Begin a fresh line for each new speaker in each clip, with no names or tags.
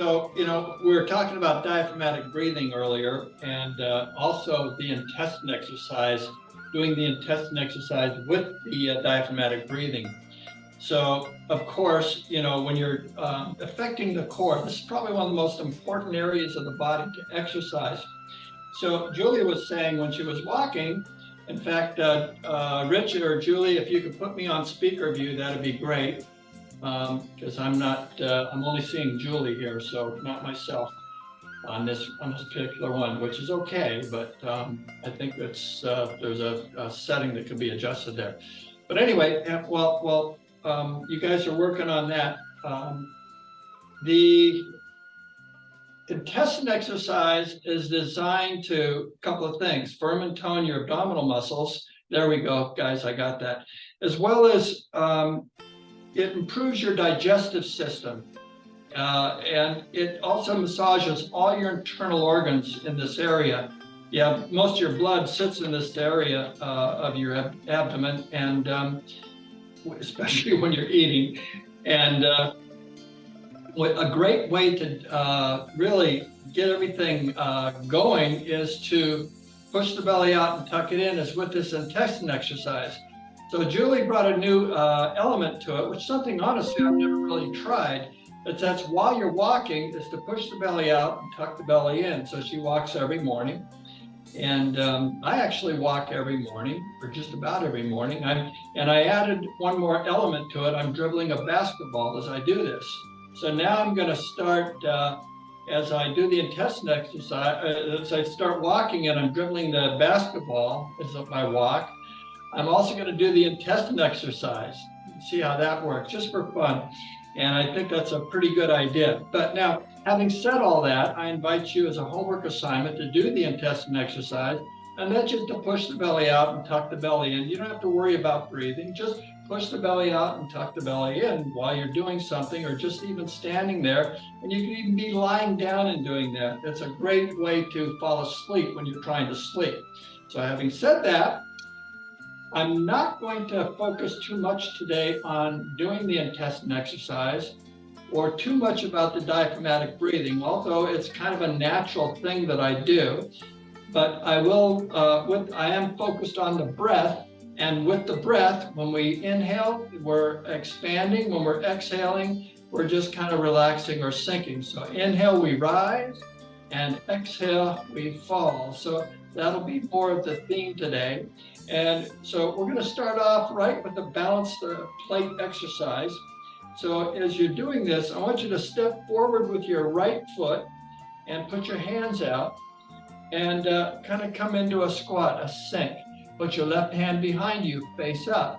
So, we were talking about diaphragmatic breathing earlier, and also the intestine exercise, doing the intestine exercise with the diaphragmatic breathing. So, of course, when you're affecting the core, this is probably one of the most important areas of the body to exercise. So, Julia was saying when she was walking, in fact, Richard or Julie, if you could put me on speaker view, that'd be great. Because I'm not, I'm only seeing Julie here, so not myself on this particular one, which is okay, but I think that's there's a setting that could be adjusted there. But anyway, you guys are working on that. The intestine exercise is designed to a couple of things: firm and tone your abdominal muscles. There we go, guys, I got that. As well as it improves your digestive system. And it also massages all your internal organs in this area. Yeah, most of your blood sits in this area of your abdomen, and especially when you're eating. And a great way to really get everything going is to push the belly out and tuck it in, is with this intestine exercise. So Julie brought a new element to it, which is something honestly I've never really tried. But that's while you're walking, is to push the belly out and tuck the belly in. So she walks every morning. And I actually walk every morning, or just about every morning. And I added one more element to it. I'm dribbling a basketball as I do this. So now I'm going to start, as I do the intestine exercise, as I start walking and I'm dribbling the basketball as I walk, I'm also going to do the intestine exercise. See how that works, just for fun. And I think that's a pretty good idea. But now, having said all that, I invite you as a homework assignment to do the intestine exercise, and that's just to push the belly out and tuck the belly in. You don't have to worry about breathing. Just push the belly out and tuck the belly in while you're doing something, or just even standing there. And you can even be lying down and doing that. That's a great way to fall asleep when you're trying to sleep. So having said that, I'm not going to focus too much today on doing the intestine exercise or too much about the diaphragmatic breathing, although it's kind of a natural thing that I do. But I will, I am focused on the breath. And with the breath, when we inhale, we're expanding. When we're exhaling, we're just kind of relaxing or sinking. So inhale, we rise, and exhale, we fall. So that'll be more of the theme today. And so we're going to start off right with the balance the plate exercise. So as you're doing this, I want you to step forward with your right foot and put your hands out and kind of come into a squat, a sink. Put your left hand behind you, face up,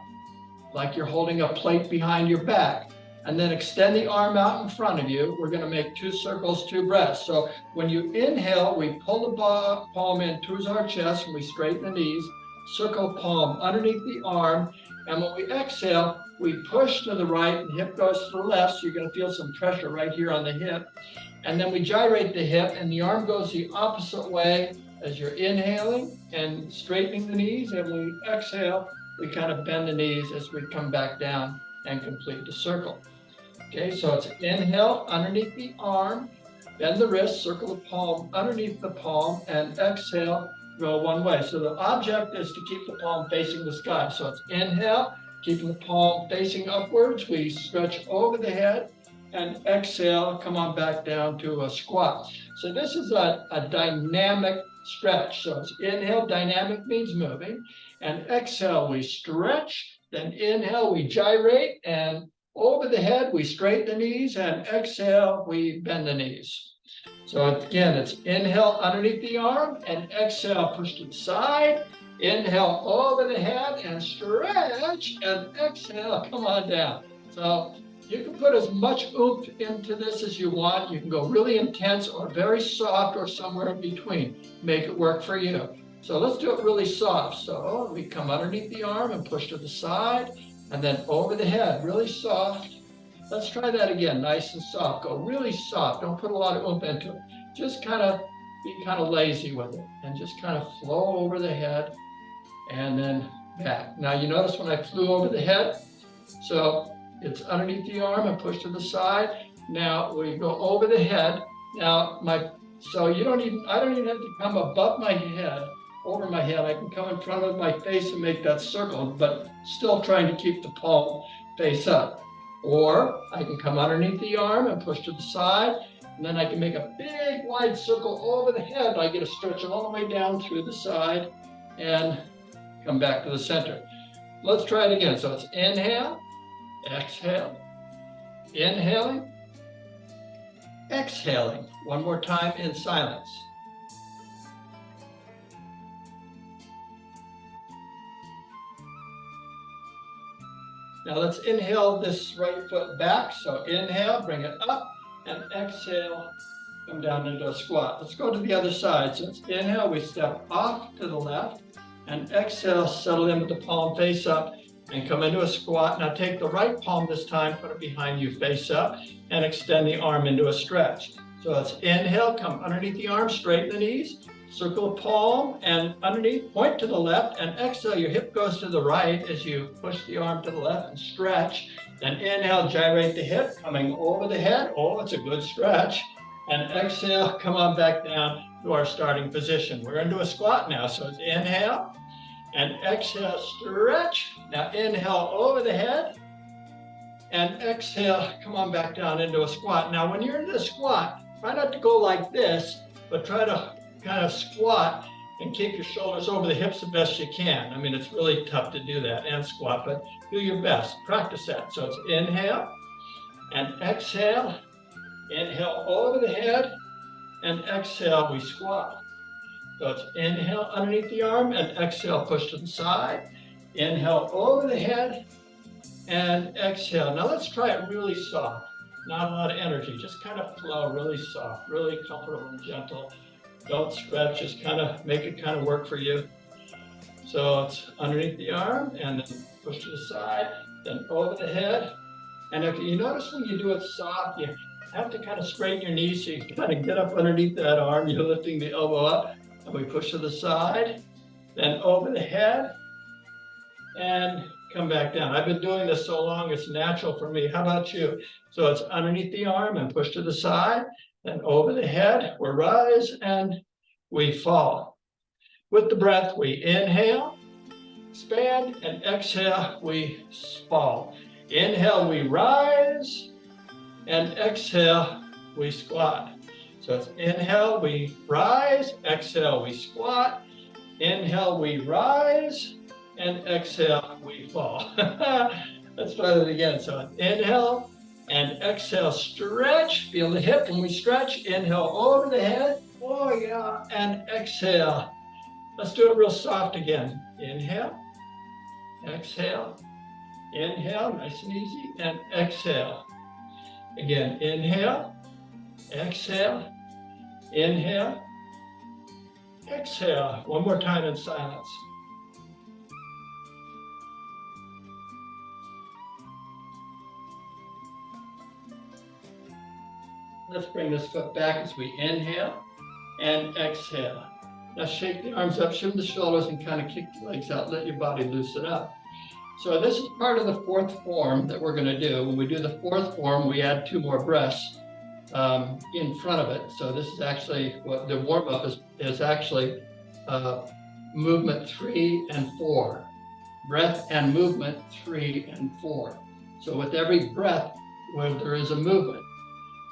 like you're holding a plate behind your back. And then extend the arm out in front of you. We're going to make 2 circles, 2 breaths. So when you inhale, we pull the palm in towards our chest and we straighten the knees. Circle palm underneath the arm. And when we exhale, we push to the right and hip goes to the left. So you're going to feel some pressure right here on the hip. And then we gyrate the hip and the arm goes the opposite way as you're inhaling and straightening the knees. And when we exhale, we kind of bend the knees as we come back down and complete the circle. Okay, so it's inhale underneath the arm, bend the wrist, circle the palm underneath the palm, and exhale, go one way. So the object is to keep the palm facing the sky. So it's inhale, keeping the palm facing upwards. We stretch over the head, and exhale, come on back down to a squat. So this is a dynamic stretch. So it's inhale, dynamic means moving, and exhale, we stretch, then inhale, we gyrate, and over the head, we straighten the knees, and exhale, we bend the knees. So again, it's inhale underneath the arm, and exhale, push to the side. Inhale over the head, and stretch, and exhale, come on down. So you can put as much oomph into this as you want. You can go really intense or very soft or somewhere in between. Make it work for you. So let's do it really soft. So we come underneath the arm and push to the side. And then over the head, really soft. Let's try that again, nice and soft. Go really soft. Don't put a lot of oomph into it. Just kind of be kind of lazy with it and just kind of flow over the head and then back. Now you notice when I flew over the head, so it's underneath the arm and push to the side. Now we go over the head. Now so I don't even have to come above my head, over my head. I can come in front of my face and make that circle, but still trying to keep the palm face up. Or I can come underneath the arm and push to the side, and then I can make a big wide circle over the head. I get to stretch all the way down through the side and come back to the center. Let's try it again. So it's inhale, exhale, inhaling, exhaling. One more time in silence. Now let's inhale this right foot back. So inhale, bring it up, and exhale, come down into a squat. Let's go to the other side. So it's inhale, we step off to the left, and exhale, settle in with the palm face up, and come into a squat. Now take the right palm this time, put it behind you, face up, and extend the arm into a stretch. So it's inhale, come underneath the arm, straighten the knees, circle the palm, and underneath, point to the left, and exhale, your hip goes to the right as you push the arm to the left and stretch. Then inhale, gyrate the hip, coming over the head. Oh, it's a good stretch. And exhale, come on back down to our starting position. We're into a squat now, so it's inhale, and exhale, stretch. Now inhale over the head, and exhale, come on back down into a squat. Now when you're in the squat, try not to go like this, but try to kind of squat and keep your shoulders over the hips the best you can. I mean, it's really tough to do that and squat, but do your best. Practice that. So it's inhale and exhale. Inhale over the head, and exhale, we squat. So it's inhale underneath the arm, and exhale, push to the side. Inhale over the head, and exhale. Now let's try it really soft. Not a lot of energy, just kind of flow really soft, really comfortable and gentle. Don't stretch, just kind of make it kind of work for you. So it's underneath the arm, and then push to the side, then over the head. And if you notice when you do it soft, you have to kind of straighten your knees so you kind of get up underneath that arm. You're lifting the elbow up, and we push to the side, then over the head, and come back down. I've been doing this so long, it's natural for me. How about you? So it's underneath the arm and push to the side, then over the head, we rise and we fall. With the breath, we inhale, expand, and exhale, we fall. Inhale, we rise, and exhale, we squat. So it's inhale, we rise, exhale, we squat. Inhale, we rise, and exhale, we fall. Let's try that again. So inhale and exhale, stretch. Feel the hip when we stretch. Inhale over the head. Oh yeah. And exhale. Let's do it real soft again. Inhale, exhale, inhale, nice and easy, and exhale. Again, inhale, exhale, inhale, exhale. One more time in silence. Let's bring this foot back as we inhale and exhale. Now shake the arms up, shim the shoulders, and kind of kick the legs out. Let your body loosen up. So this is part of the fourth form that we're going to do. When we do the fourth form, we add 2 more breaths in front of it. So this is actually what the warm-up is actually movement 3 and 4. Breath and movement 3 and 4. So with every breath, where there is a movement,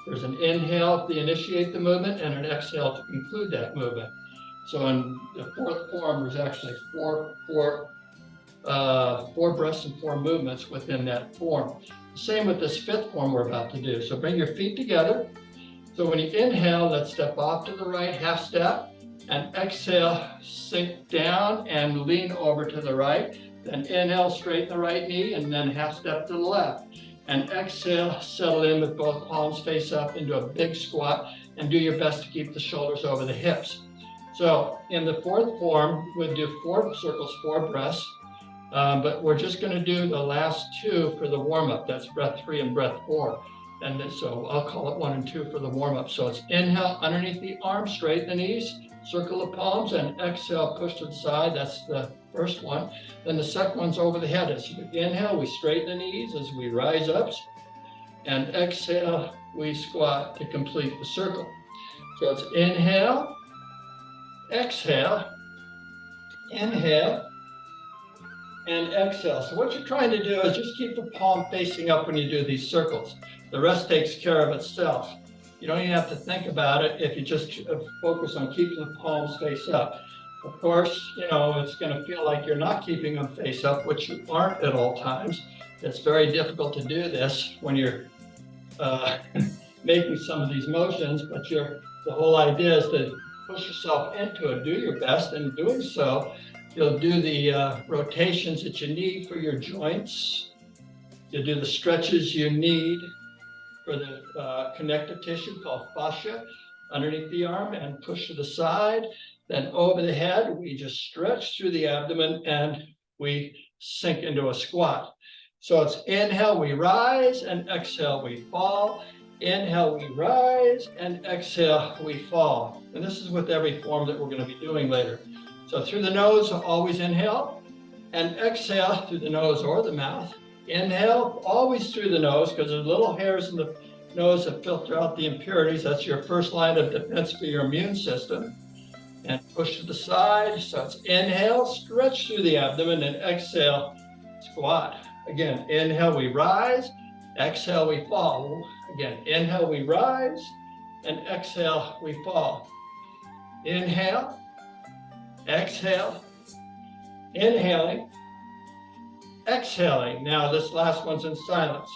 there's an inhale to initiate the movement and an exhale to conclude that movement. So in the fourth form, there's actually four breaths and 4 movements within that form. Same with this fifth form we're about to do. So bring your feet together. So when you inhale, let's step off to the right, half step, and exhale, sink down and lean over to the right. Then inhale, straighten the right knee, and then half step to the left. And exhale, settle in with both palms face up into a big squat, and do your best to keep the shoulders over the hips. So in the fourth form, we'll do 4 circles, 4 breaths, but we're just going to do the last 2 for the warm-up. That's breath 3 and breath 4. And then, so I'll call it 1 and 2 for the warm-up. So it's inhale underneath the arms, straighten the knees, circle the palms, and exhale, push to the side. That's the first one. Then the second one's over the head. As you inhale, we straighten the knees as we rise up. and exhale, we squat to complete the circle. So it's inhale, exhale, inhale, and exhale. So what you're trying to do is just keep the palm facing up when you do these circles. The rest takes care of itself. You don't even have to think about it if you just focus on keeping the palms face up. Of course, it's going to feel like you're not keeping them face up, which you aren't at all times. It's very difficult to do this when you're making some of these motions, but the whole idea is to push yourself into it, do your best, and doing so, you'll do the rotations that you need for your joints. You'll do the stretches you need for the connective tissue called fascia underneath the arm, and push to the side. Then over the head, we just stretch through the abdomen and we sink into a squat. So it's inhale, we rise, and exhale, we fall. Inhale, we rise, and exhale, we fall. And this is with every form that we're going to be doing later. So through the nose, always inhale, and exhale through the nose or the mouth. Inhale, always through the nose, because there's little hairs in the nose that filter out the impurities. That's your first line of defense for your immune system. And push to the side. So it's inhale, stretch through the abdomen, and exhale, squat. Again, inhale, we rise. Exhale, we fall. Again, inhale, we rise. And exhale, we fall. Inhale, exhale, inhaling, exhaling. Now this last one's in silence.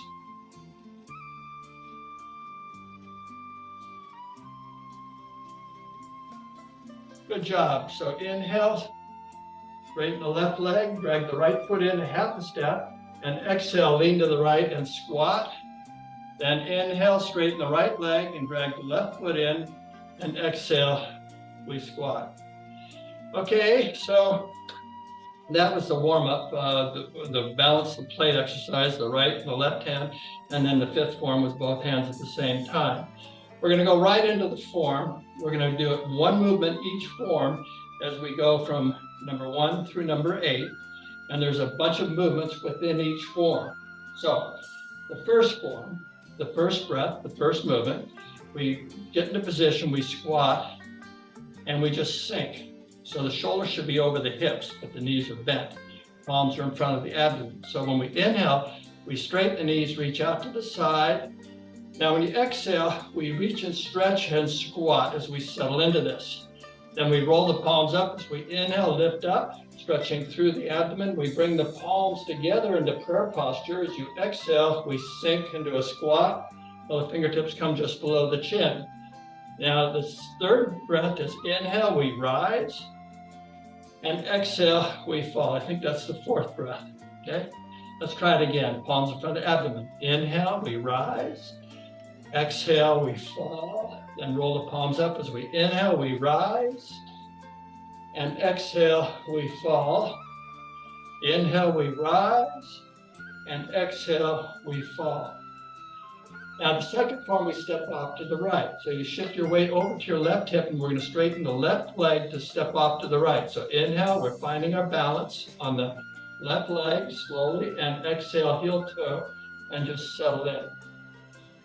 Good job. So inhale, straighten the left leg, drag the right foot in a half a step, and exhale, lean to the right and squat. Then inhale, straighten the right leg and drag the left foot in, and exhale, we squat. Okay, so that was the warm-up, the balance the plate exercise, the right and the left hand, and then the fifth form was both hands at the same time. We're going to go right into the form. We're going to do it one movement each form as we go from number 1 through number 8. And there's a bunch of movements within each form. So the first form, the first breath, the first movement, we get into position, we squat, and we just sink. So the shoulders should be over the hips, but the knees are bent. Palms are in front of the abdomen. So when we inhale, we straighten the knees, reach out to the side. Now when you exhale, we reach and stretch and squat as we settle into this. Then we roll the palms up as we inhale, lift up, stretching through the abdomen. We bring the palms together into prayer posture. As you exhale, we sink into a squat. The fingertips come just below the chin. Now this third breath is inhale, we rise, and exhale, we fall. I think that's the fourth breath, okay? Let's try it again. Palms in front of the abdomen. Inhale, we rise. Exhale, we fall. Then roll the palms up as we inhale, we rise. And exhale, we fall. Inhale, we rise. And exhale, we fall. Now the second form, we step off to the right. So you shift your weight over to your left hip, and we're going to straighten the left leg to step off to the right. So inhale, we're finding our balance on the left leg slowly, and exhale, heel toe, and just settle in.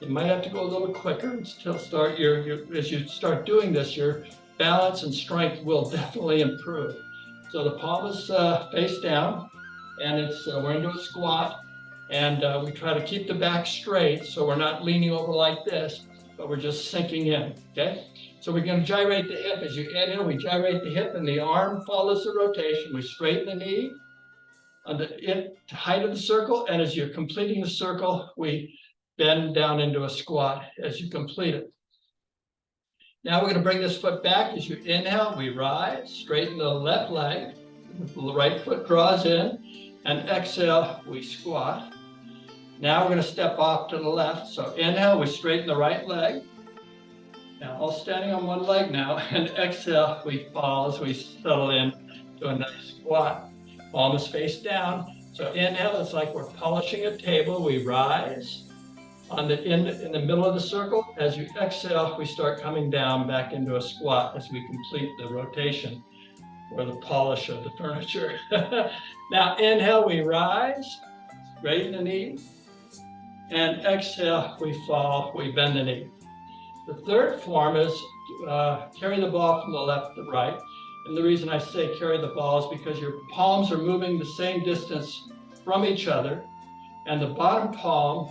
You might have to go a little quicker until as you start doing this, your balance and strength will definitely improve. So the palm is face down, and we're into a squat, and we try to keep the back straight, so we're not leaning over like this, but we're just sinking in, okay? So we're going to gyrate the hip. As you inhale, we gyrate the hip, and the arm follows the rotation. We straighten the knee on the height of the circle, and as you're completing the circle, we bend down into a squat as you complete it. Now we're going to bring this foot back. As you inhale, we rise, straighten the left leg, the right foot draws in, and exhale, we squat. Now we're going to step off to the left. So inhale, we straighten the right leg. Now all standing on one leg now, and exhale, we fall as we settle in to a nice squat. Palm is face down. So inhale, it's like we're polishing a table. We rise. In the middle of the circle, as you exhale, we start coming down back into a squat as we complete the rotation or the polish of the furniture. Now inhale, we rise, straighten the knee, And exhale, we fall, we bend the knee. The third form is carry the ball from the left to the right. And the reason I say carry the ball is because your palms are moving the same distance from each other. And the bottom palm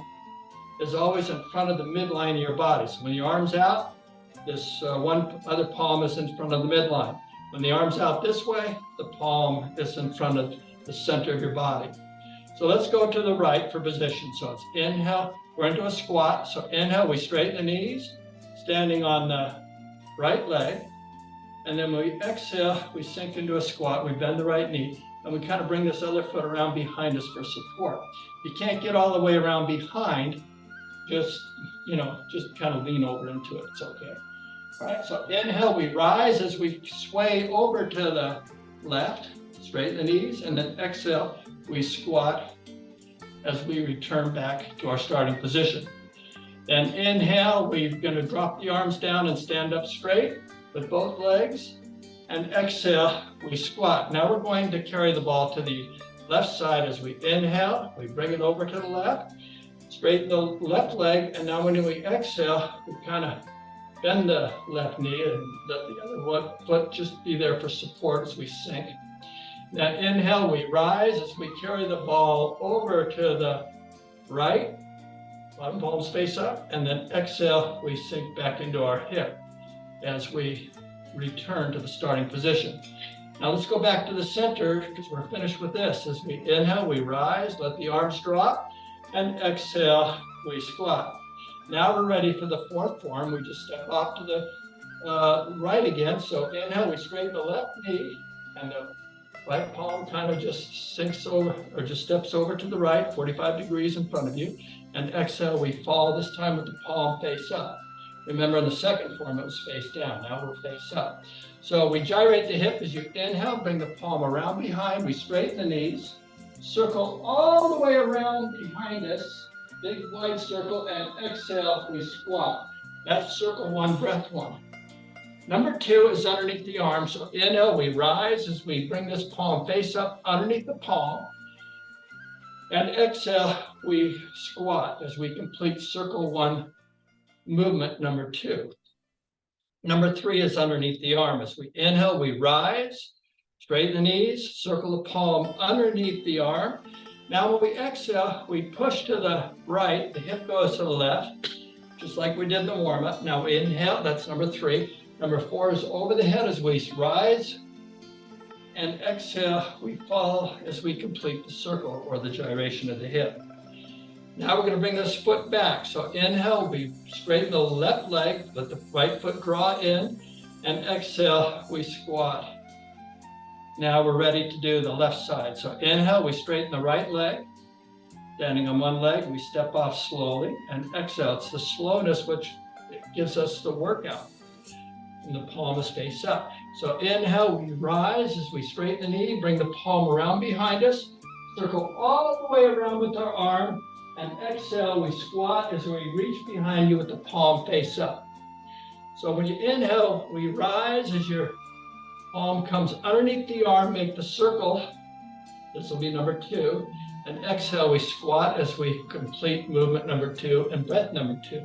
is always in front of the midline of your body. So when your arm's out, this one other palm is in front of the midline. When the arm's out this way, the palm is in front of the center of your body. So let's go to the right for position. So it's inhale, we're into a squat. So inhale, we straighten the knees, standing on the right leg. And then when we exhale, we sink into a squat, we bend the right knee, and we kind of bring this other foot around behind us for support. You can't get all the way around behind, just kind of lean over into it, it's okay. All right, so inhale, we rise as we sway over to the left, straighten the knees, and then exhale, we squat as we return back to our starting position. Then inhale, we're gonna drop the arms down and stand up straight with both legs, and exhale, we squat. Now we're going to carry the ball to the left side as we inhale, we bring it over to the left, straighten the left leg, and now when we exhale, we kind of bend the left knee and let the other foot just be there for support as we sink. Now inhale, we rise as we carry the ball over to the right, bottom palms face up, and then exhale, we sink back into our hip as we return to the starting position. Now let's go back to the center because we're finished with this. As we inhale, we rise, let the arms drop, and exhale, we squat. Now we're ready for the fourth form. We just step off to the right again. So inhale, we straighten the left knee, and the right palm kind of just sinks over, or just steps over to the right, 45 degrees in front of you. And exhale, we fall, this time with the palm face up. Remember in the second form, it was face down. Now we're face up. So we gyrate the hip as you inhale, bring the palm around behind, we straighten the knees, circle all the way around behind us, big wide circle, and exhale, we squat. That's circle one, breath one. Number two is underneath the arm. So inhale, we rise as we bring this palm face up underneath the palm. And exhale, we squat as we complete circle one, movement number two. Number three is underneath the arm. As we inhale, we rise, straighten the knees, circle the palm underneath the arm. Now when we exhale, we push to the right, the hip goes to the left, just like we did in the warm-up. Now we inhale, that's number three. Number four is over the head as we rise, and exhale, we fall as we complete the circle or the gyration of the hip. Now we're going to bring this foot back. So inhale, we straighten the left leg, let the right foot draw in, and exhale, we squat. Now we're ready to do the left side. So inhale, we straighten the right leg, standing on one leg, we step off slowly, and exhale. It's the slowness which gives us the workout. And the palm is face up. So inhale, we rise as we straighten the knee, bring the palm around behind us, circle all the way around with our arm, and exhale, we squat as we reach behind you with the palm face up. So when you inhale, we rise as your palm comes underneath the arm, make the circle. This will be number two. And exhale, we squat as we complete movement number two and breath number two.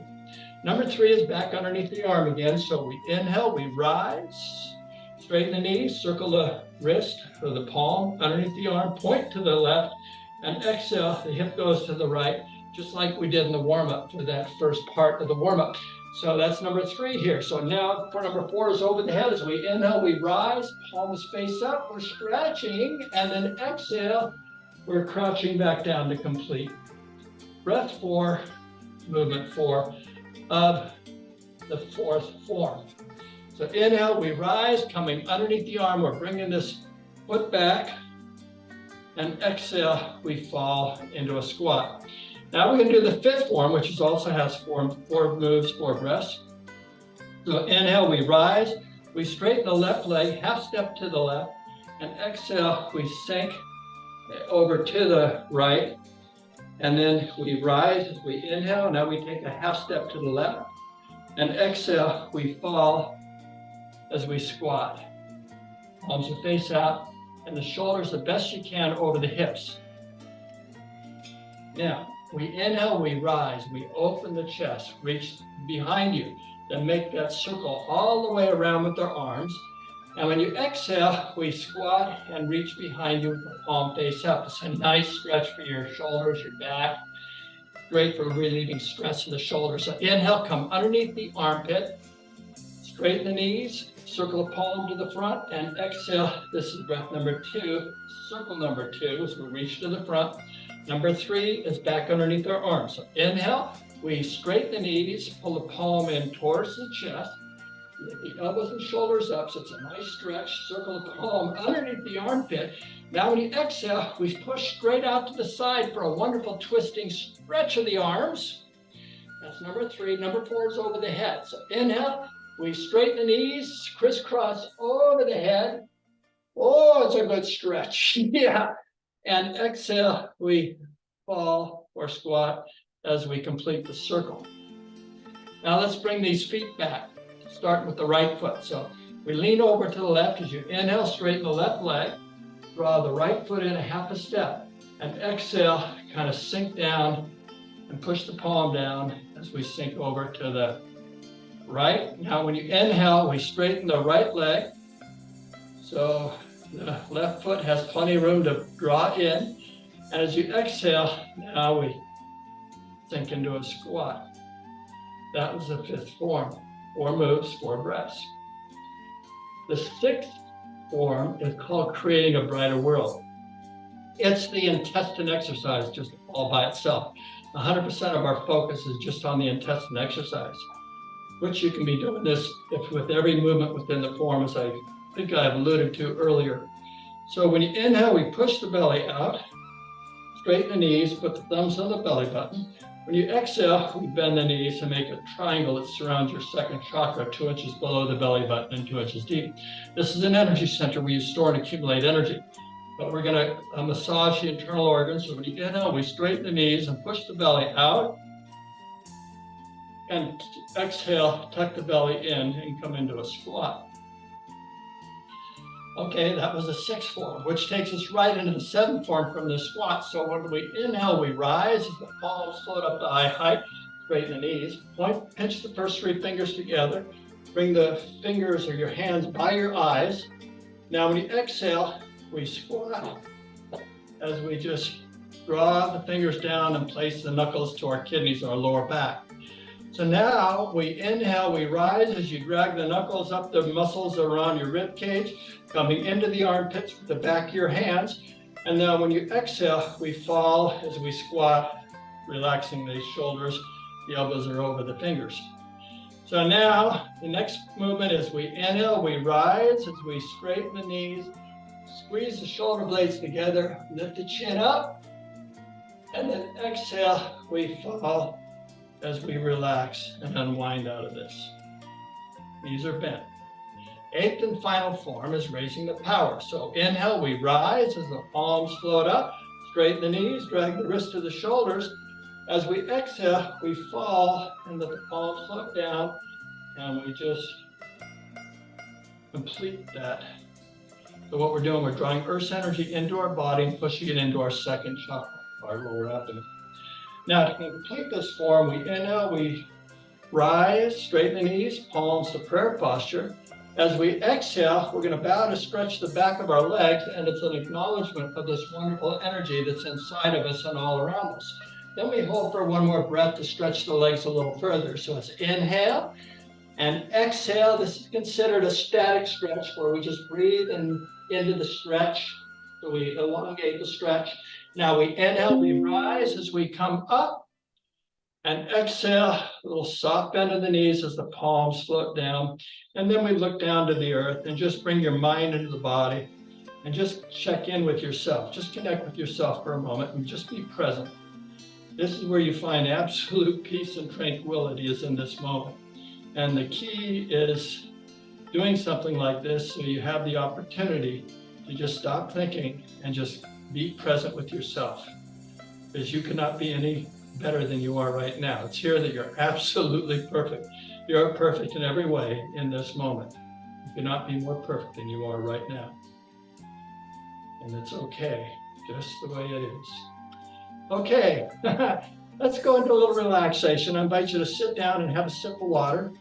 Number three is back underneath the arm again. So we inhale, we rise, straighten the knees, circle the wrist or the palm underneath the arm, point to the left, and exhale, the hip goes to the right, just like we did in the warm-up for that first part of the warm-up. So that's number three here. So now for number four is over the head. As we inhale, we rise, palms face up, we're stretching, and then exhale, we're crouching back down to complete breath four, movement four of the fourth form. So inhale, we rise, coming underneath the arm, we're bringing this foot back, and exhale, we fall into a squat. Now we're going to do the fifth form, which also has four moves, four breaths. So inhale, we rise, we straighten the left leg, half step to the left, and exhale, we sink over to the right, and then we rise as we inhale. Now we take a half step to the left, and exhale, we fall as we squat. Palms are face out, and the shoulders the best you can over the hips. Now, We inhale, we rise, we open the chest, reach behind you, then make that circle all the way around with our arms. And when you exhale, we squat and reach behind you with the palm face up. It's a nice stretch for your shoulders, your back. Great for relieving stress in the shoulders. So inhale, come underneath the armpit, straighten the knees, circle the palm to the front, and exhale. This is breath number 2. Circle number 2 as we reach to the front. Number 3 is back underneath our arms. So inhale, we straighten the knees, pull the palm in towards the chest. Lift the elbows and shoulders up, so it's a nice stretch. Circle the palm underneath the armpit. Now when you exhale, we push straight out to the side for a wonderful twisting stretch of the arms. That's number 3. Number 4 is over the head. So inhale, we straighten the knees, crisscross over the head. Oh, it's a good stretch. Yeah. And exhale, we fall or squat as we complete the circle. Now let's bring these feet back. Start with the right foot. So we lean over to the left. As you inhale, straighten the left leg. Draw the right foot in a half a step. And exhale, kind of sink down and push the palm down as we sink over to the right. Now when you inhale, we straighten the right leg. So the left foot has plenty of room to draw in. And as you exhale, now we sink into a squat. That was the 5th form. 4 moves, 4 breaths. The 6th form is called creating a brighter world. It's the intestine exercise just all by itself. 100% of our focus is just on the intestine exercise, which you can be doing this with every movement within the form, as I think I've alluded to earlier. So when you inhale, we push the belly out, straighten the knees, put the thumbs on the belly button. When you exhale, we bend the knees and make a triangle that surrounds your 2nd chakra, 2 inches below the belly button and 2 inches deep. This is an energy center where you store and accumulate energy. But we're going to massage the internal organs. So when you inhale, we straighten the knees and push the belly out. And exhale, tuck the belly in and come into a squat. Okay, that was the 6th form, which takes us right into the 7th form from the squat. So when we inhale, we rise as the palms float up to eye height, straighten the knees, pinch the first 3 fingers together, bring the fingers or your hands by your eyes. Now when you exhale, we squat as we just draw the fingers down and place the knuckles to our kidneys or our lower back. So now we inhale, we rise as you drag the knuckles up the muscles around your rib cage, coming into the armpits with the back of your hands. And now when you exhale, we fall as we squat, relaxing the shoulders. The elbows are over the fingers. So now the next movement is we inhale, we rise as we straighten the knees, squeeze the shoulder blades together, lift the chin up, and then exhale, we fall as we relax and unwind out of this. Knees are bent. 8th and final form is raising the power. So inhale, we rise as the palms float up, straighten the knees, drag the wrists to the shoulders. As we exhale, we fall and let the palms float down, and we just complete that. So what we're doing, we're drawing Earth's energy into our body and pushing it into our 2nd chakra, our lower abdomen. Now to complete this form, we inhale, we rise, straighten the knees, palms to prayer posture. As we exhale, we're going to bow to stretch the back of our legs, and it's an acknowledgement of this wonderful energy that's inside of us and all around us. Then we hold for 1 more breath to stretch the legs a little further. So it's inhale and exhale. This is considered a static stretch where we just breathe into the stretch. So we elongate the stretch. Now we inhale, we rise as we come up, and exhale, a little soft bend of the knees as the palms float down. And then we look down to the earth and just bring your mind into the body and just check in with yourself. Just connect with yourself for a moment and just be present. This is where you find absolute peace and tranquility, is in this moment. And the key is doing something like this so you have the opportunity to just stop thinking and just be present with yourself, because you cannot be any better than you are right now. It's here that you're absolutely perfect. You're perfect in every way in this moment. You cannot be more perfect than you are right now. And it's okay, just the way it is. Okay, Let's go into a little relaxation. I invite you to sit down and have a sip of water.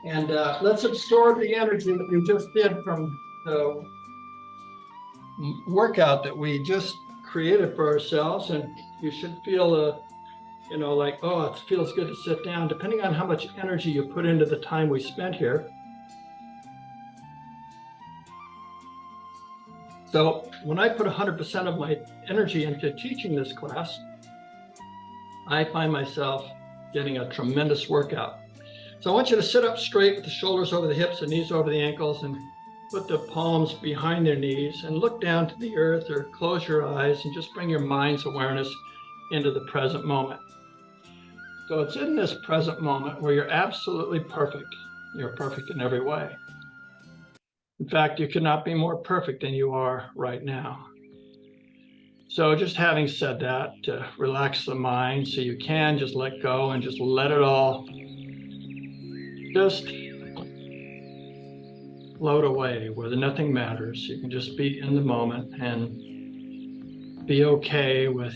And let's absorb the energy that we just did from the workout that we just created for ourselves. And you should feel like, oh, it feels good to sit down, depending on how much energy you put into the time we spent here. So when I put 100% of my energy into teaching this class, I find myself getting a tremendous workout. So I want you to sit up straight with the shoulders over the hips and knees over the ankles, and put the palms behind their knees and look down to the earth, or close your eyes and just bring your mind's awareness into the present moment. So it's in this present moment where you're absolutely perfect. You're perfect in every way. In fact, you cannot be more perfect than you are right now. So just having said that, to relax the mind so you can just let go and just let it all just float away where nothing matters. You can just be in the moment and be okay with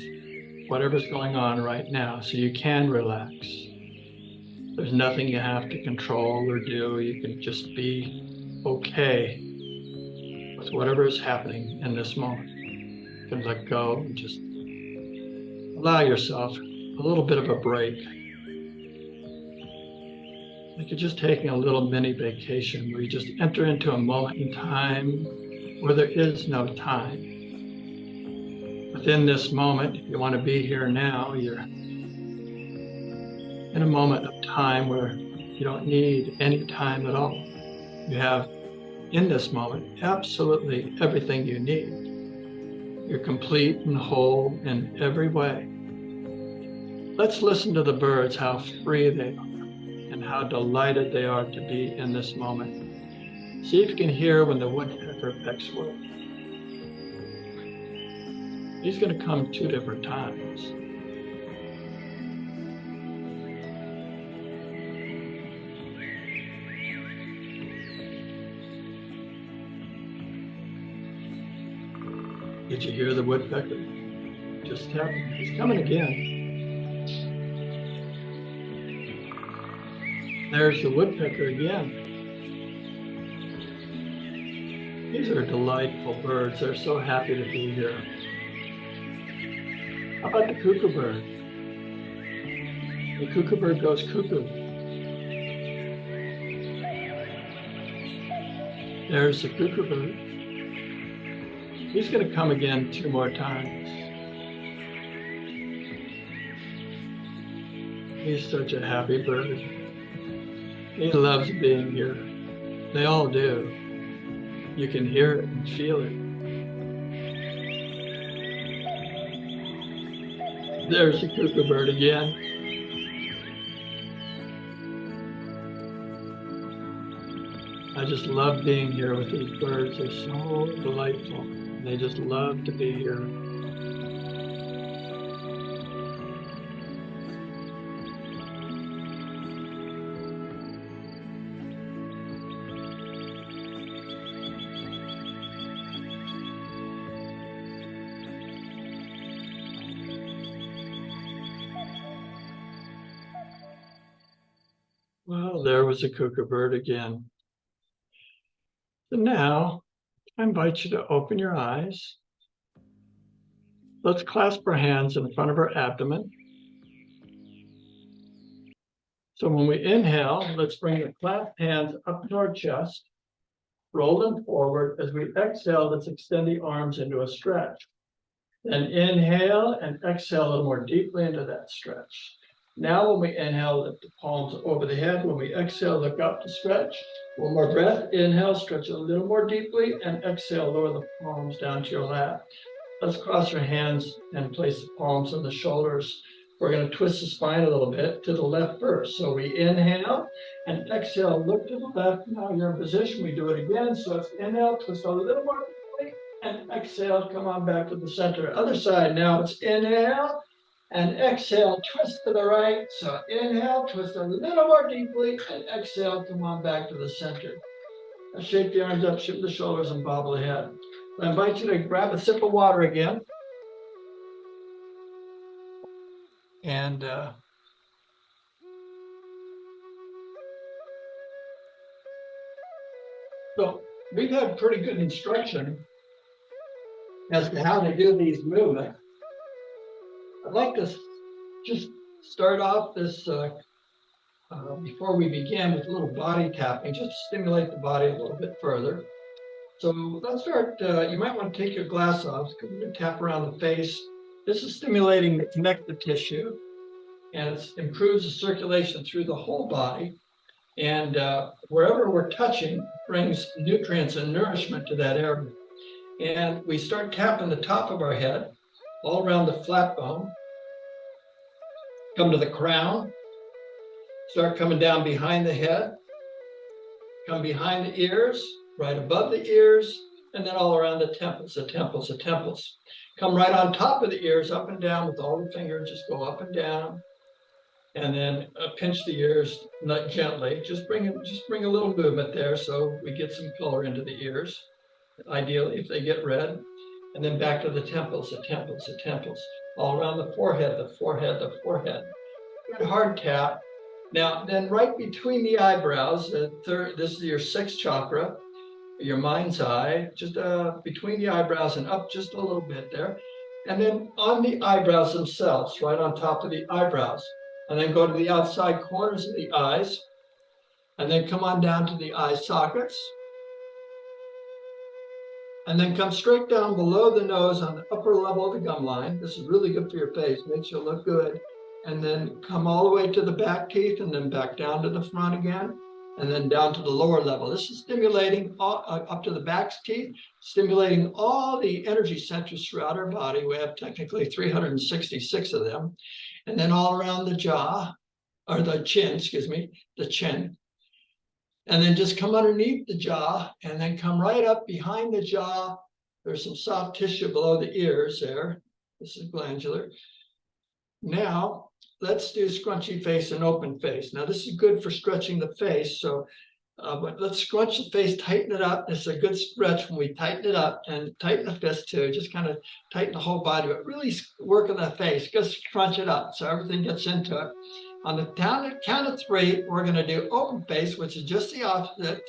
whatever's going on right now, so you can relax. There's nothing you have to control or do. You can just be okay with whatever is happening in this moment. You can let go and just allow yourself a little bit of a break. Like you're just taking a little mini vacation where you just enter into a moment in time where there is no time. Within this moment, if you want to be here now, you're in a moment of time where you don't need any time at all. You have, in this moment, absolutely everything you need. You're complete and whole in every way. Let's listen to the birds, how free they are and how delighted they are to be in this moment. See if you can hear when the woodpecker pecks wood. He's going to come 2 different times. Did you hear the woodpecker? Just happened. He's coming again. There's the woodpecker again. These are delightful birds. They're so happy to be here. How about the cuckoo bird? The cuckoo bird goes cuckoo. There's the cuckoo bird. He's going to come again 2 more times. He's such a happy bird. He loves being here. They all do. You can hear it and feel it. There's the cuckoo bird again. I just love being here with these birds. They're so delightful. They just love to be here. Well, there was a cuckoo bird again. So now, I invite you to open your eyes. Let's clasp our hands in front of our abdomen. So when we inhale, let's bring the clasped hands up to our chest, roll them forward. As we exhale, let's extend the arms into a stretch. Then inhale and exhale a little more deeply into that stretch. Now when we inhale, lift the palms over the head. When we exhale, look up to stretch. One more breath. Inhale, stretch a little more deeply, and exhale, lower the palms down to your lap. Let's cross our hands and place the palms on the shoulders. We're going to twist the spine a little bit to the left first. So we inhale and exhale, look to the left. Now you're in position. We do it again. So it's inhale, twist a little more deeply, and exhale, come on back to the center. Other side. Now it's inhale and exhale, twist to the right. So inhale, twist a little more deeply, and exhale, come on back to the center. Now shake the arms up, shift the shoulders, and bob the head. I invite you to grab a sip of water again. And so we've had pretty good instruction as to how to do these movements. I'd like to just start off this before we begin with a little body tapping, just to stimulate the body a little bit further. So let's start, you might want to take your glass off because we're going to tap around the face. This is stimulating the connective tissue and it improves the circulation through the whole body. And wherever we're touching brings nutrients and nourishment to that area. And we start tapping the top of our head, all around the flat bone, come to the crown, start coming down behind the head, come behind the ears, right above the ears, and then all around the temples, the temples, the temples. Come right on top of the ears, up and down with all the fingers, just go up and down. And then pinch the ears, not gently, just bring a little movement there so we get some color into the ears, ideally if they get red. And then back to the temples, the temples, the temples, all around the forehead, the forehead, the forehead. Good hard tap. Now, then right between the eyebrows, this is your sixth chakra, your mind's eye, just between the eyebrows and up just a little bit there. And then on the eyebrows themselves, right on top of the eyebrows. And then go to the outside corners of the eyes. And then come on down to the eye sockets. And then come straight down below the nose on the upper level of the gum line. This is really good for your face, makes you look good. And then come all the way to the back teeth and then back down to the front again. And then down to the lower level. This is stimulating up to the back teeth, stimulating all the energy centers throughout our body. We have technically 366 of them. And then all around the jaw, or the chin, excuse me, the chin. And then just come underneath the jaw and then come right up behind the jaw. There's some soft tissue below the ears there. This is glandular. Now, let's do scrunchy face and open face. Now, this is good for stretching the face. So, but let's scrunch the face, tighten it up. It's a good stretch when we tighten it up and tighten the fist too. Just kind of tighten the whole body, but really work on the face. Just scrunch it up so everything gets into it. On the count of three, we're going to do open face, which is just the opposite.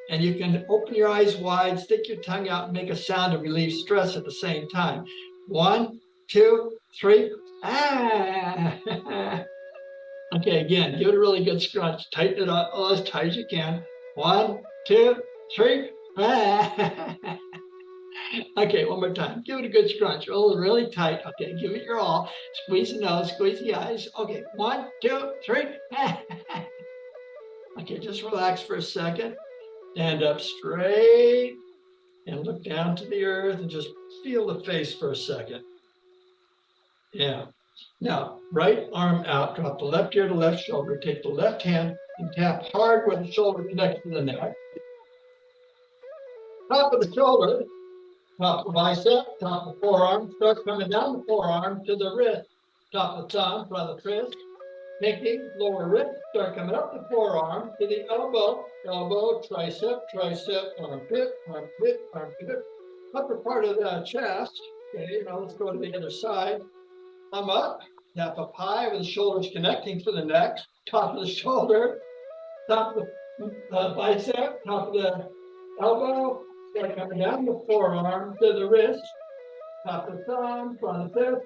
And you can open your eyes wide, stick your tongue out, and make a sound to relieve stress at the same time. 1, 2, 3. Ah. Okay, again, give it a really good scrunch. Tighten it up as tight as you can. 1, 2, 3. Ah. Okay, one more time. Give it a good scrunch. Roll it really tight. Okay, give it your all. Squeeze the nose, squeeze the eyes. Okay, 1, 2, 3. Okay, just relax for a second. Stand up straight and look down to the earth and just feel the face for a second. Yeah. Now, right arm out, drop the left ear to left shoulder. Take the left hand and tap hard where the shoulder connects to the neck. Top of the shoulder, top of the bicep, top of the forearm. Start coming down the forearm to the wrist. Top of the thumb, front of the wrist. Pinky, lower wrist. Start coming up the forearm to the elbow. Elbow, tricep, tricep, armpit, armpit, armpit. Upper part of the chest. Okay, now let's go to the other side. Thumb up, tap up high with the shoulders connecting to the neck. Top of the shoulder, top of the bicep, top of the elbow. Start coming down the forearm to the wrist. Top of the thumb, front of the fist.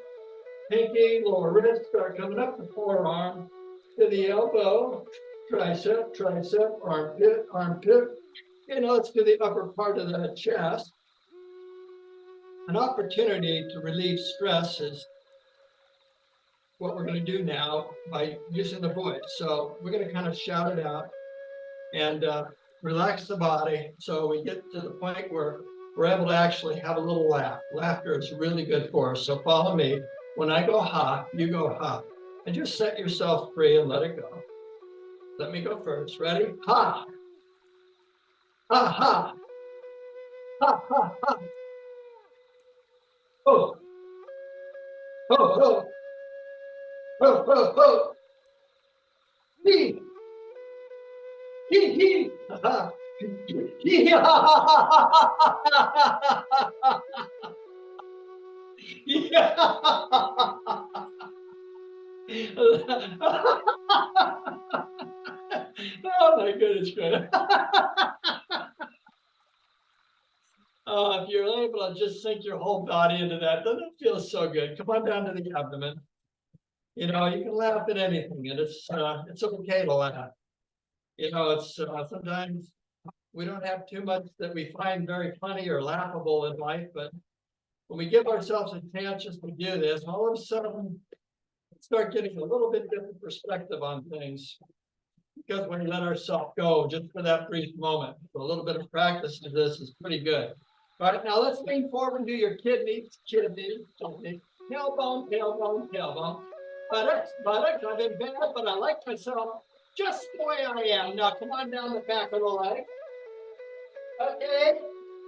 Pinky, lower wrist, start coming up the forearm to the elbow, tricep, tricep, armpit, armpit. Okay, now let's do the upper part of the chest. An opportunity to relieve stress is what we're going to do now by using the voice. So we're going to kind of shout it out and relax the body so we get to the point where we're able to actually have a little laugh. Laughter is really good for us. So follow me. When I go ha, you go ha. And just set yourself free and let it go. Let me go first. Ready? Ha. Ha, ha. Ha, ha, ha. Ho. Ho, ho. Ho, ho, ho. Hee. Hee, hee. Ha, ha. Hee, ha, ha, ha, ha, ha, ha. Yeah. Oh my goodness, good. If you're able to just sink your whole body into that, doesn't it feel so good? Come on down to the abdomen. You know, you can laugh at anything, and it's okay to laugh. You know, it's sometimes we don't have too much that we find very funny or laughable in life, but when we give ourselves a chance just to do this, all of a sudden we start getting a little bit different perspective on things because when we let ourselves go just for that brief moment. So a little bit of practice of this is pretty good. All right, now let's lean forward and do your kidneys, tailbone, tailbone, tailbone. Buttocks, I've been bad, but I like myself just the way I am. Now come on down the back of the leg. Okay,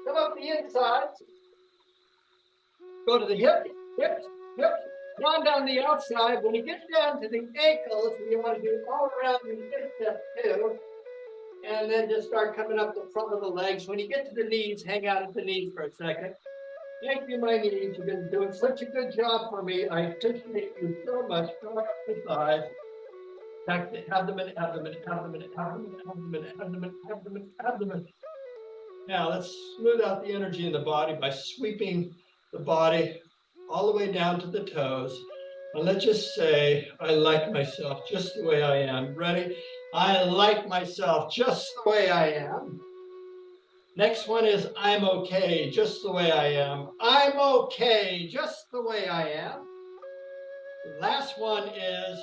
come up the inside. Go to the hips, down the outside. When you get down to the ankles, we want to do all around the instep too. And then just start coming up the front of the legs. When you get to the knees, hang out at the knees for a second. Thank you, my knees. You've been doing such a good job for me. I appreciate you so much. Come up the thighs. Back to abdomen, abdomen, abdomen, abdomen, abdomen, abdomen, abdomen, abdomen. Now let's smooth out the energy in the body by sweeping the body all the way down to the toes. And let's just say, I like myself just the way I am. Ready? I like myself just the way I am. Next one is I'm okay, just the way I am. I'm okay, just the way I am. Last one is,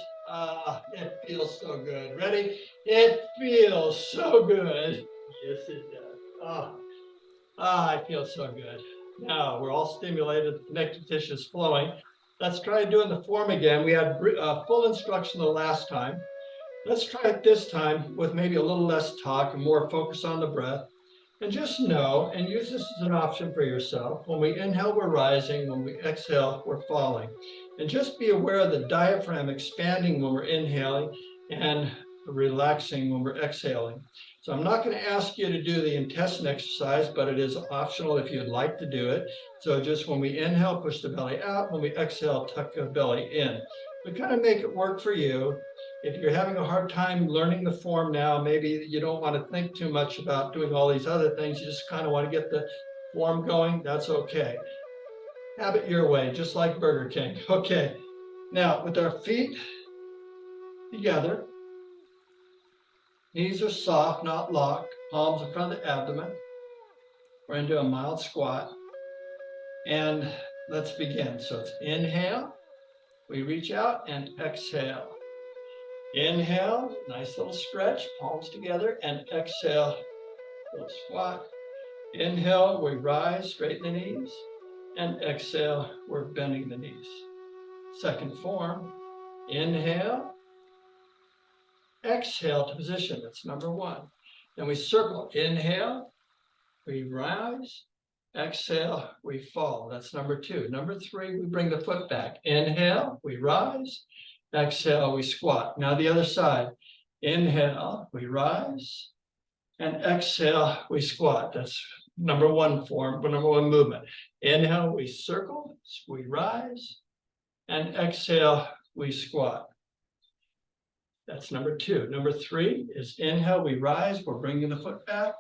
it feels so good. Ready? It feels so good. Yes, it does. I feel so good. Now we're all stimulated, the connective tissue is flowing. Let's try doing the form again. We had full instruction the last time. Let's try it this time with maybe a little less talk and more focus on the breath. And just know, and use this as an option for yourself, when we inhale, we're rising. When we exhale, we're falling. And just be aware of the diaphragm expanding when we're inhaling and relaxing when we're exhaling. So I'm not going to ask you to do the intestine exercise, but it is optional if you'd like to do it. So just when we inhale, push the belly out. When we exhale, tuck the belly in. So kind of make it work for you. If you're having a hard time learning the form now, maybe you don't want to think too much about doing all these other things. You just kind of want to get the form going. That's okay. Have it your way, just like Burger King. Okay. Now, with our feet together, knees are soft, not locked, palms in front of the abdomen. We're into a mild squat. And let's begin. So it's inhale, we reach out and exhale. Inhale, nice little stretch, palms together, and exhale, little squat. Inhale, we rise, straighten the knees, and exhale, we're bending the knees. Second form, inhale, exhale to position, that's number one. Then we circle, inhale, we rise, exhale, we fall, that's number two. Number three, we bring the foot back. Inhale, we rise, exhale, we squat. Now the other side. Inhale, we rise, and exhale, we squat. That's number one form, number one movement. Inhale, we circle, we rise, and exhale, we squat. That's number two. Number three is inhale, we rise, we're bringing the foot back,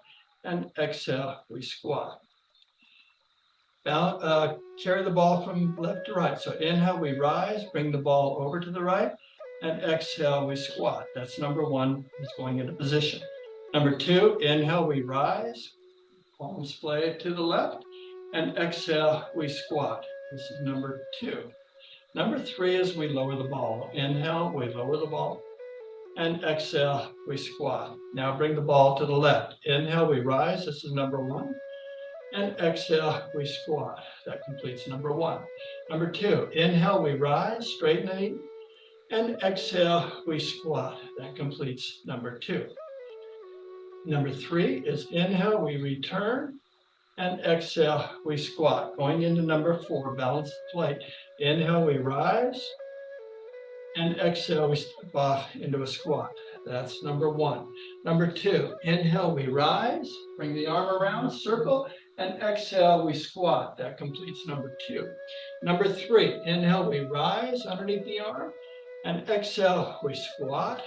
and exhale, we squat. Now, carry the ball from left to right. So inhale, we rise, bring the ball over to the right, and exhale, we squat. That's number one, is going into position. Number two, inhale, we rise, palms splay to the left, and exhale, we squat. This is number two. Number three is we lower the ball. Inhale, we lower the ball, and exhale, we squat. Now bring the ball to the left. Inhale, we rise. This is number one. And exhale, we squat. That completes number one. Number two, inhale, we rise, straighten the knee. And exhale, we squat. That completes number two. Number three is inhale, we return. And exhale, we squat. Going into number four, balance the plate. Inhale, we rise. And exhale, we step off into a squat. That's number one. Number two, inhale, we rise. Bring the arm around, circle. And exhale, we squat. That completes number two. Number three, inhale, we rise underneath the arm. And exhale, we squat.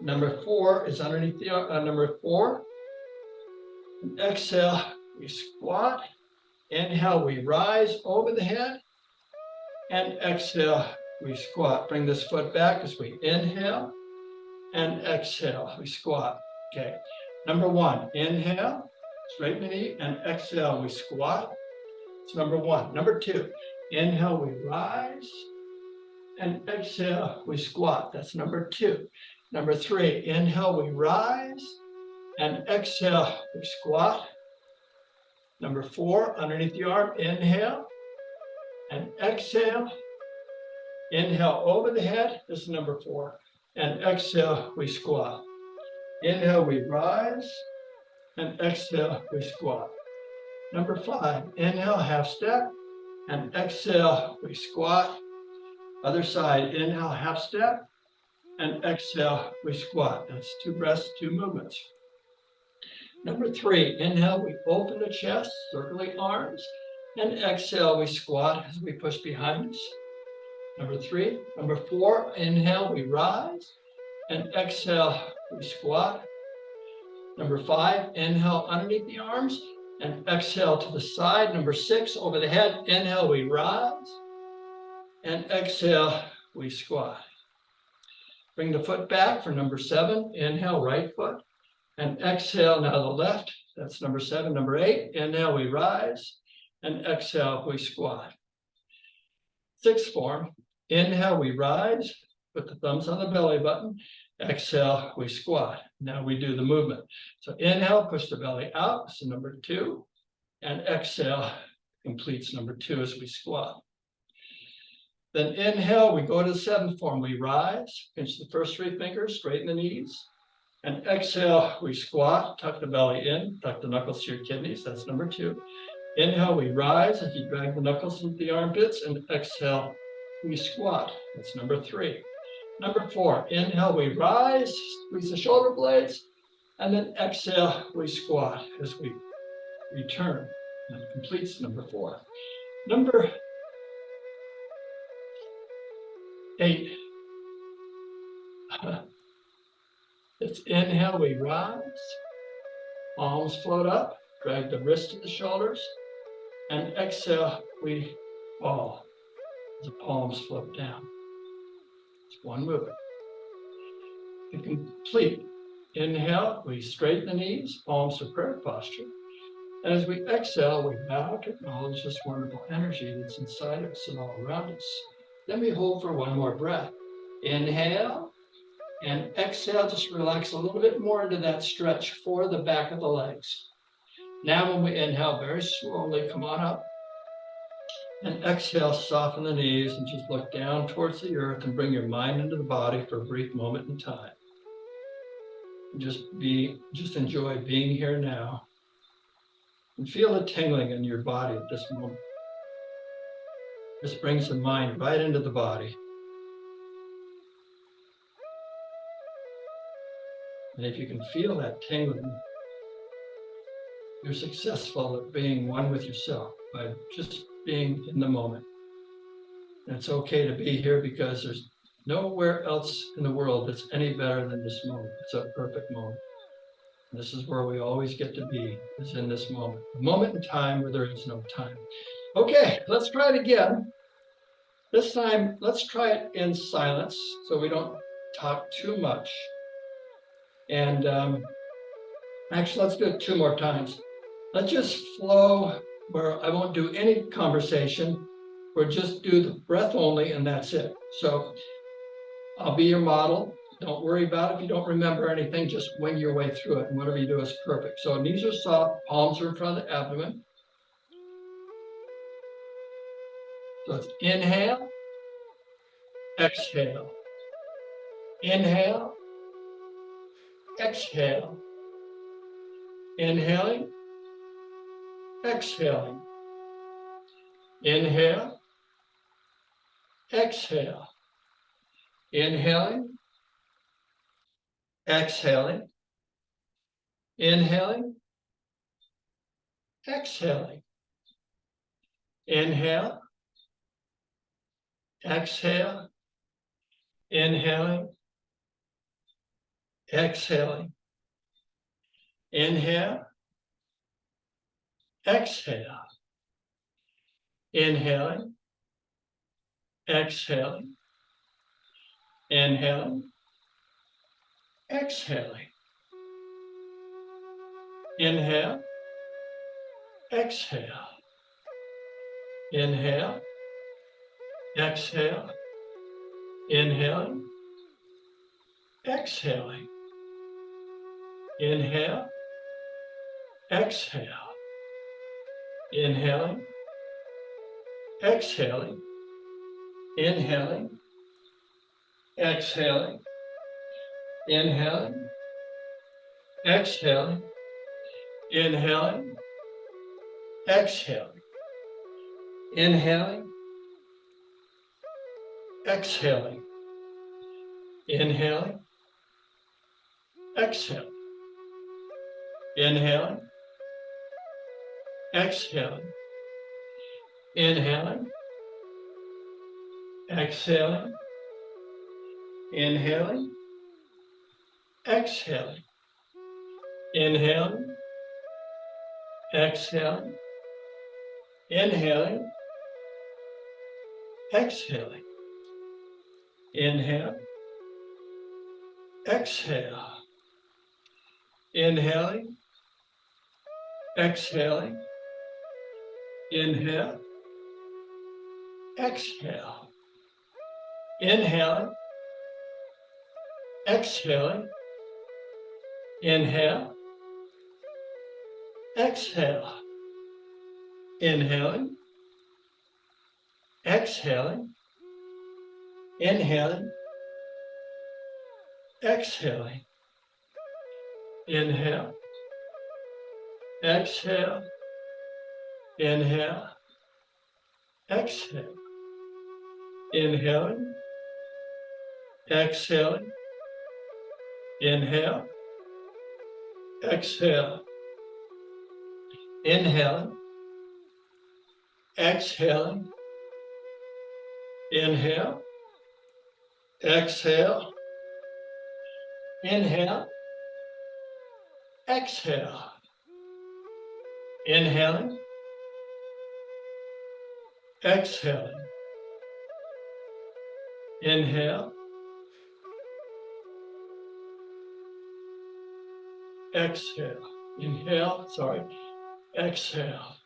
Number 4 is underneath the number 4. And exhale, we squat. Inhale, we rise over the head. And exhale, we squat. Bring this foot back as we inhale. And exhale, we squat. Okay. Number 1, inhale, straighten the knee, and exhale, we squat. It's number 1. Number 2, inhale, we rise. And exhale, we squat. That's number 2. Number 3, inhale, we rise. And exhale, we squat. Number 4, underneath the arm, inhale. And exhale. Inhale over the head. This is number 4. And exhale, we squat. Inhale, we rise. And exhale, we squat. Number 5, inhale, half step. And exhale, we squat. Other side, inhale, half step. And exhale, we squat. That's 2 breaths, 2 movements. Number 3, inhale, we open the chest, circling arms. And exhale, we squat as we push behind us. Number 3. Number 4, inhale, we rise. And exhale, we squat. Number 5, inhale underneath the arms. And exhale to the side. Number 6, over the head. Inhale, we rise. And exhale, we squat. Bring the foot back for number 7. Inhale, right foot. And exhale, now the left. That's number 7. Number 8, inhale, we rise. And exhale, we squat. 6th form, inhale, we rise. Put the thumbs on the belly button. Exhale, we squat. Now we do the movement. So inhale, push the belly out. So number 2. And exhale completes number 2 as we squat. Then inhale, we go to the 7th form. We rise, pinch the first 3 fingers, straighten the knees. And exhale, we squat, tuck the belly in, tuck the knuckles to your kidneys. That's number 2. Inhale, we rise as you drag the knuckles into the armpits. And exhale, we squat. That's number 3. Number 4, inhale, we rise, squeeze the shoulder blades. And then exhale, we squat as we return. That completes number 4. Number 8. It's inhale, we rise, palms float up, drag the wrist to the shoulders, and exhale, we fall. The palms float down. It's one movement. To complete, inhale, we straighten the knees, palms to prayer posture. And as we exhale, we bow to acknowledge this wonderful energy that's inside of us and all around us. Then we hold for one more breath. Inhale. And exhale, just relax a little bit more into that stretch for the back of the legs. Now when we inhale, very slowly, come on up. And exhale, soften the knees and just look down towards the earth and bring your mind into the body for a brief moment in time. Just enjoy being here now. And feel the tingling in your body at this moment. This brings the mind right into the body. And if you can feel that tingling, you're successful at being one with yourself by just being in the moment. And it's okay to be here because there's nowhere else in the world that's any better than this moment. It's a perfect moment. And this is where we always get to be, is in this moment. A moment in time where there is no time. Okay, let's try it again. This time, let's try it in silence so we don't talk too much. And actually, let's do it 2 more times. Let's just flow where I won't do any conversation. We'll just do the breath only, and that's it. So I'll be your model. Don't worry about it if you don't remember anything. Just wing your way through it, and whatever you do is perfect. So knees are soft, palms are in front of the abdomen. So it's inhale, exhale, inhale, exhale, inhaling, exhaling, inhale, exhale, inhaling, exhaling, inhaling, exhaling, inhale, exhale, Inhaling, exhaling. Inhale, exhale. Inhaling, exhaling. Inhaling, exhaling. Inhale, exhale. Inhale, exhale. Inhaling, exhaling. Inhale, exhale. Inhaling, exhaling. Inhaling, exhaling. Inhaling, exhaling. Inhaling, exhaling. Inhaling, exhaling. Inhaling, exhaling. Inhaling, exhaling. Inhaling, exhaling. Inhaling, exhaling. Inhaling, exhaling. Inhaling, exhaling. Inhale, exhale. Inhaling, exhaling. Inhale, exhale. Inhaling, exhaling. Inhale, exhale. Inhaling, exhaling. Inhaling, exhaling. Inhale, exhale. Inhale, exhale. Inhaling, exhaling. Inhale, exhale. Inhaling, exhaling. Inhale, exhale. Inhale, exhale. Inhaling, exhaling. Inhale, exhale. Inhale, sorry, exhale.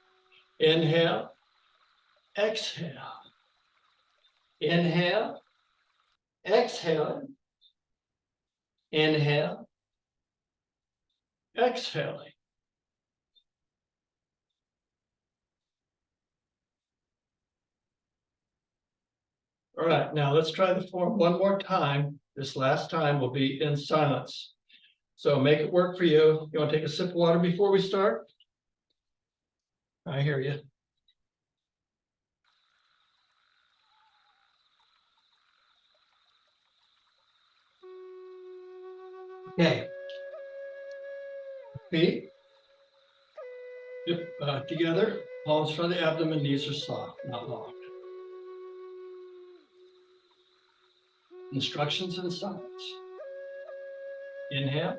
Inhale, exhale. Inhale, exhaling. Inhale, exhaling. All right, now let's try the form one more time. This last time will be in silence. So make it work for you. You want to take a sip of water before we start? I hear you. Okay. Feet together, palms for the abdomen, knees are soft, not locked. Instructions in silence. Inhale.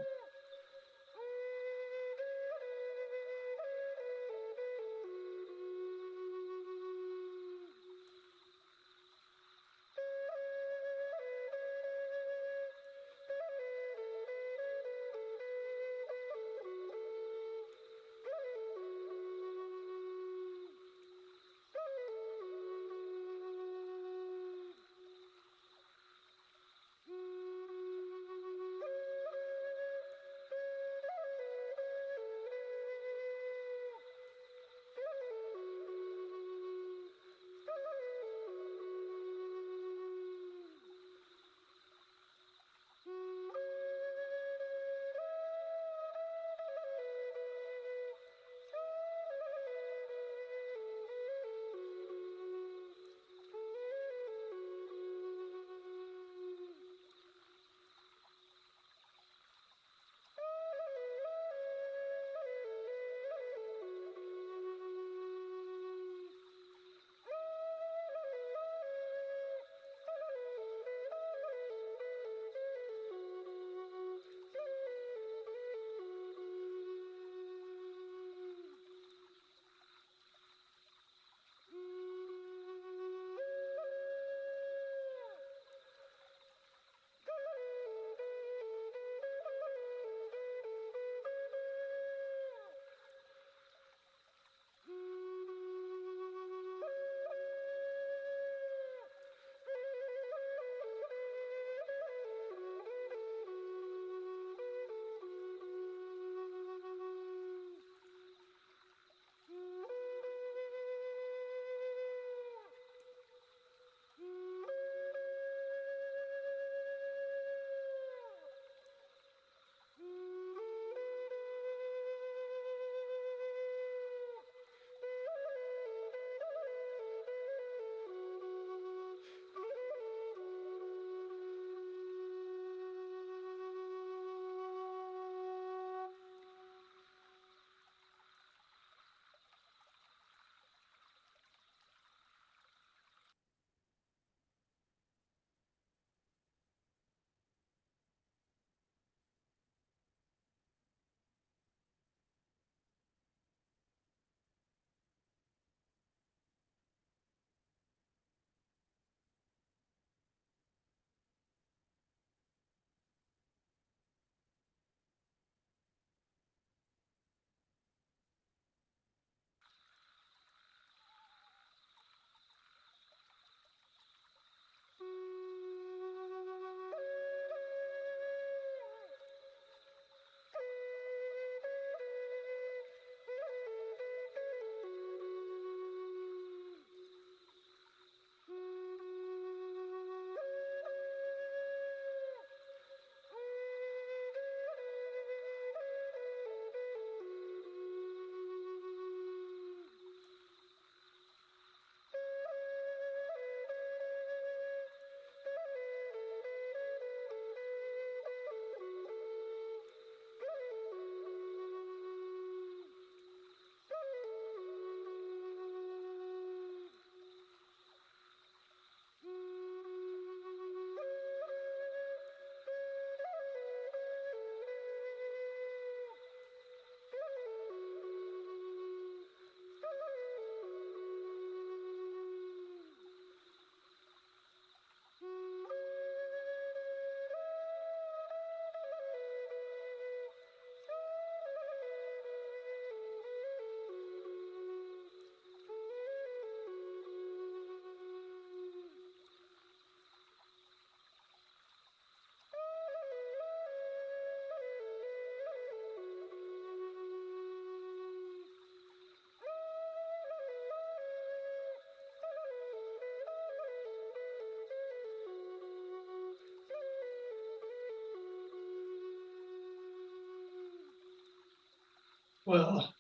Well,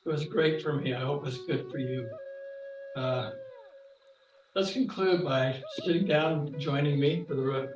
it was great for me. I hope it's good for you. Let's conclude by sitting down, and joining me for the